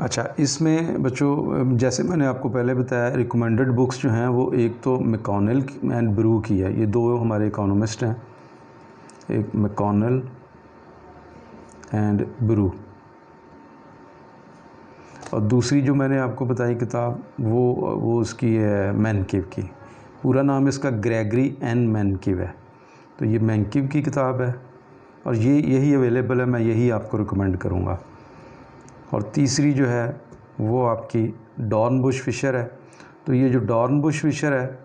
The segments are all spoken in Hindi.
अच्छा, इसमें बच्चों जैसे मैंने आपको पहले बताया, रिकमेंडेड बुक्स जो हैं वो एक तो मैकॉनेल एंड ब्रू की है। ये दो हमारे इकोनॉमिस्ट हैं, एक मैकॉनेल एंड ब्रू, और दूसरी जो मैंने आपको बताई किताब वो उसकी है मैनकिव की। पूरा नाम इसका ग्रेगरी एन मैनकिव है। तो ये मैनकिव की किताब है और यही अवेलेबल है, मैं यही आपको रिकमेंड करूँगा। और तीसरी जो है वो आपकी डॉर्नबुश फिशर है। तो ये जो डॉर्नबुश फिशर है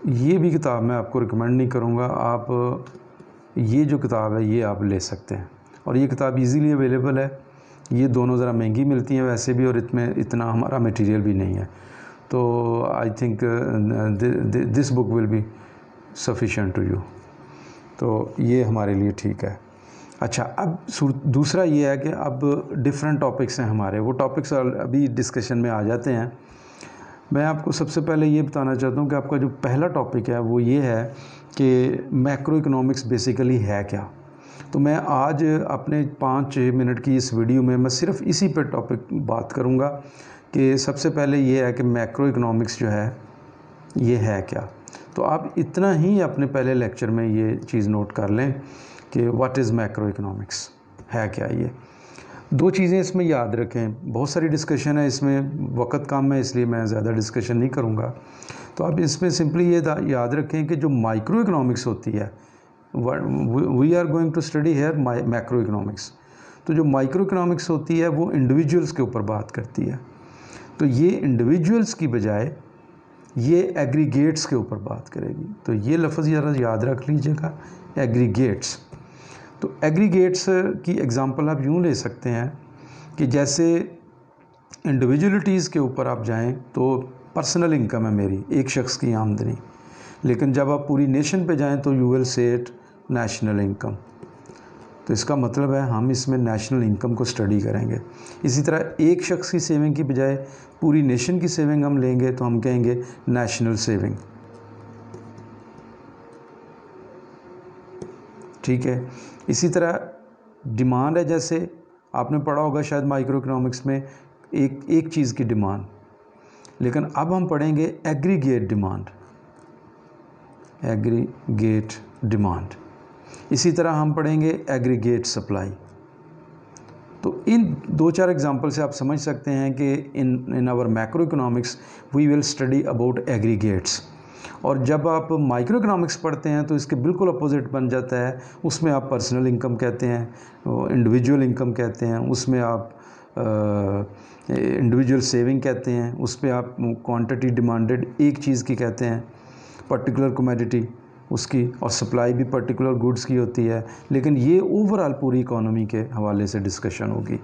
ये भी किताब मैं आपको रिकमेंड नहीं करूँगा। आप ये जो किताब है ये आप ले सकते हैं और ये किताब इजीली अवेलेबल है। ये दोनों ज़रा महंगी मिलती हैं वैसे भी, और इतना हमारा मटेरियल भी नहीं है। तो I think this book will be sufficient to you. तो ये हमारे लिए ठीक है। अच्छा, अब दूसरा ये है कि अब डिफरेंट टॉपिक्स हैं हमारे, वो टॉपिक्स अभी डिस्कशन में आ जाते हैं। मैं आपको सबसे पहले ये बताना चाहता हूँ कि आपका जो पहला टॉपिक है वो ये है कि मैक्रो इकोनॉमिक्स बेसिकली है क्या। तो मैं आज अपने 5-6 मिनट की इस वीडियो में मैं सिर्फ इसी पर टॉपिक बात करूँगा कि सबसे पहले ये है कि मैक्रो इकोनॉमिक्स जो है ये है क्या। तो आप इतना ही अपने पहले लेक्चर में ये चीज़ नोट कर लें कि व्हाट इज़ मैक्रो इकोनॉमिक्स, है क्या ये। दो चीज़ें इसमें याद रखें, बहुत सारी डिस्कशन है इसमें, वक्त कम है इसलिए मैं ज़्यादा डिस्कशन नहीं करूँगा। तो आप इसमें सिंपली ये याद रखें कि जो माइक्रो इकोनॉमिक्स होती है, we are going to study here macro economics. तो जो माइक्रो इकोनॉमिक्स होती है वो इंडिविजुअल्स के ऊपर बात करती है। तो ये इंडिविजुअल्स की बजाय ये एग्रीगेट्स के ऊपर बात करेगी। तो ये लफ्ज़ ज़रा याद रख लीजिएगा, एग्रीगेट्स। तो एग्रीगेट्स की एग्ज़ाम्पल आप यूँ ले सकते हैं कि जैसे इंडिविजुअलिटीज़ के ऊपर आप जाएं तो पर्सनल इनकम है मेरी, एक शख्स की आमदनी। लेकिन जब आप पूरी नेशन पे जाएं तो you will say it national income. तो इसका मतलब है हम इसमें नेशनल इनकम को स्टडी करेंगे। इसी तरह एक शख्स की सेविंग की बजाय पूरी नेशन की सेविंग हम लेंगे तो हम कहेंगे नेशनल सेविंग। ठीक है। इसी तरह डिमांड है, जैसे आपने पढ़ा होगा शायद माइक्रो इकोनॉमिक्स में एक चीज़ की डिमांड, लेकिन अब हम पढ़ेंगे एग्रीगेट डिमांड, एग्रीगेट डिमांड। इसी तरह हम पढ़ेंगे एग्रीगेट सप्लाई। तो इन 2-4 एग्जांपल से आप समझ सकते हैं कि in our macro economics we will study about aggregates. और जब आप माइक्रो इकोनॉमिक्स पढ़ते हैं तो इसके बिल्कुल अपोजिट बन जाता है। उसमें आप पर्सनल इनकम कहते हैं, इंडिविजुअल इनकम कहते हैं, उसमें आप इंडिविजुअल सेविंग कहते हैं, उस पर आप क्वांटिटी डिमांडेड एक चीज़ की कहते हैं, पर्टिकुलर कमोडिटी उसकी, और सप्लाई भी पर्टिकुलर गुड्स की होती है। लेकिन ये ओवरऑल पूरी इकोनॉमी के हवाले से डिस्कशन होगी।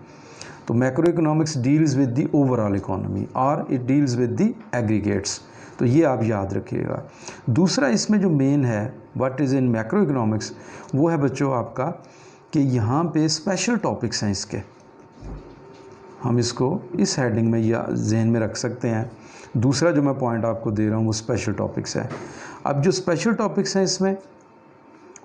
तो macro economics deals with the overall economy और it deals with the aggregates. तो ये आप याद रखिएगा। दूसरा इसमें जो मेन है what is in macro economics, वो है बच्चों आपका कि यहाँ पे स्पेशल टॉपिक्स हैं इसके, हम इसको इस हेडिंग में या जहन में रख सकते हैं। दूसरा जो मैं पॉइंट आपको दे रहा हूँ वो स्पेशल टॉपिक्स है। अब जो स्पेशल टॉपिक्स हैं इसमें,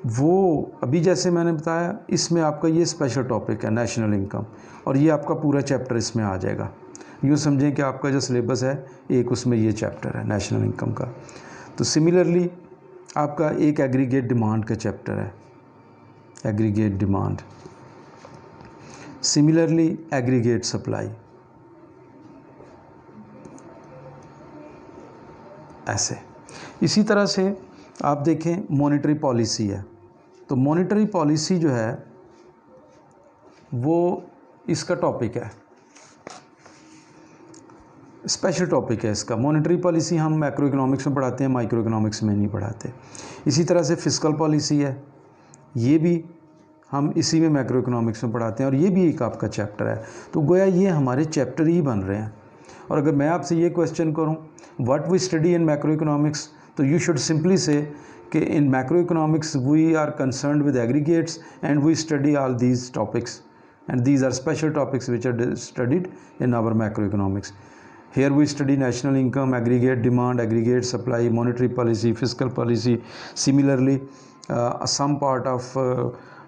वो अभी जैसे मैंने बताया, इसमें आपका ये स्पेशल टॉपिक है नेशनल इनकम, और ये आपका पूरा चैप्टर इसमें आ जाएगा। यूँ समझें कि आपका जो सिलेबस है एक उसमें ये चैप्टर है नेशनल इनकम का। तो सिमिलरली आपका एक एग्रीगेट डिमांड का चैप्टर है, aggregate demand. Similarly aggregate supply, ऐसे। इसी तरह से आप देखें मॉनेटरी पॉलिसी है। तो मॉनेटरी पॉलिसी जो है वो इसका टॉपिक है, स्पेशल टॉपिक है इसका। मॉनेटरी पॉलिसी हम मैक्रो इकोनॉमिक्स में पढ़ाते हैं, माइक्रो इकोनॉमिक्स में नहीं पढ़ाते। इसी तरह से फिस्कल पॉलिसी है, ये भी हम इसी में मैक्रो इकोनॉमिक्स में पढ़ाते हैं और ये भी एक आपका चैप्टर है। तो गोया ये हमारे चैप्टर ही बन रहे हैं। और अगर मैं आपसे ये क्वेश्चन करूं what we study in macro economics, तो यू शुड सिंपली से कि in macroeconomics we are concerned with aggregates and we study all these topics and these are special topics which are studied in our macro economics. Here we study national income, aggregate demand, aggregate supply, monetary policy, fiscal policy. Similarly, some part of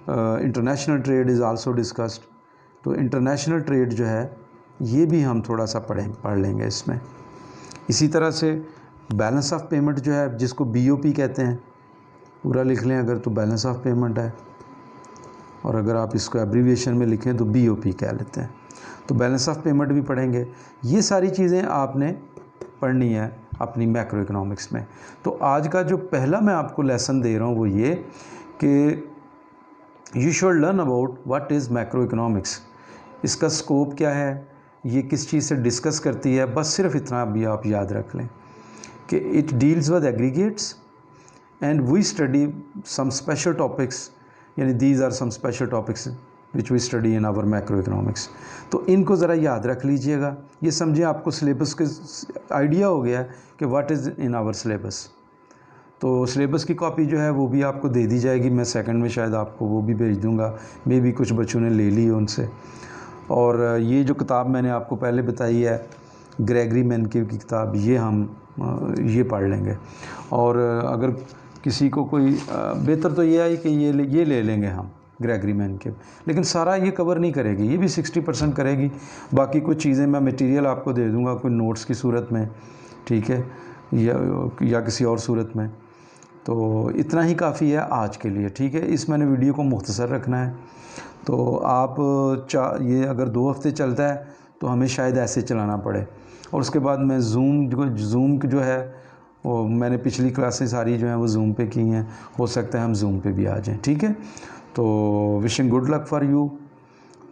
international trade is also discussed. तो इंटरनेशनल ट्रेड जो है ये भी हम थोड़ा सा पढ़ लेंगे इसमें। इसी तरह से बैलेंस ऑफ पेमेंट जो है, जिसको BOP कहते हैं, पूरा लिख लें अगर तो बैलेंस ऑफ पेमेंट है, और अगर आप इसको एब्रीविएशन में लिखें तो BOP कह लेते हैं। तो बैलेंस ऑफ पेमेंट भी पढ़ेंगे। ये सारी चीज़ें आपने पढ़नी है अपनी मैक्रो इकोनॉमिक्स में। तो आज का जो पहला मैं आपको लेसन दे रहा हूँ वो ये कि you should learn about what is macro economics. इसका स्कोप क्या है, ये किस चीज़ से डिस्कस करती है, बस सिर्फ इतना भी आप याद रख लें कि it deals with aggregates and we study some special topics, यानी these are some special topics which we study in our macro economics. तो इनको ज़रा याद रख लीजिएगा। ये समझिए आपको सिलेबस के आइडिया हो गया कि what is in our syllabus. तो सिलेबस की कॉपी जो है वो भी आपको दे दी जाएगी, मैं सेकंड में शायद आपको वो भी भेज दूंगा, मे भी कुछ बच्चों ने ले ली उनसे। और ये जो किताब मैंने आपको पहले बताई है ग्रेगरी मेनके की किताब, ये हम ये पढ़ लेंगे। और अगर किसी को कोई बेहतर तो ये है कि ये ले लेंगे हम ग्रेगरी मेनके, लेकिन सारा ये कवर नहीं करेगी, ये भी 60% करेगी। बाकी कुछ चीज़ें मैं मटेरियल आपको दे दूंगा कोई नोट्स की सूरत में, ठीक है, या किसी और सूरत में। तो इतना ही काफ़ी है आज के लिए, ठीक है। इस मैंने वीडियो को मुख्तसर रखना है। तो आप ये अगर 2 हफ्ते चलता है तो हमें शायद ऐसे चलाना पड़े, और उसके बाद मैं ज़ूम जो है वो मैंने पिछली क्लासेस सारी जो हैं वो ज़ूम पे की हैं, हो सकता है हम ज़ूम पे भी आ जाएं, ठीक है। तो wishing good luck for you,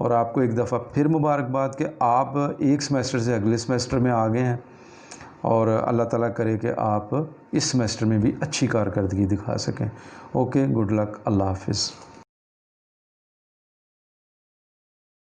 और आपको एक दफ़ा फिर मुबारकबाद कि आप एक सेमेस्टर से अगले सेमेस्टर में आ गए हैं, और अल्लाह ताला करे कि आप इस सेमेस्टर में भी अच्छी कारकर्दगी दिखा सकें। ओके, गुड लक, अल्लाह हाफिज़।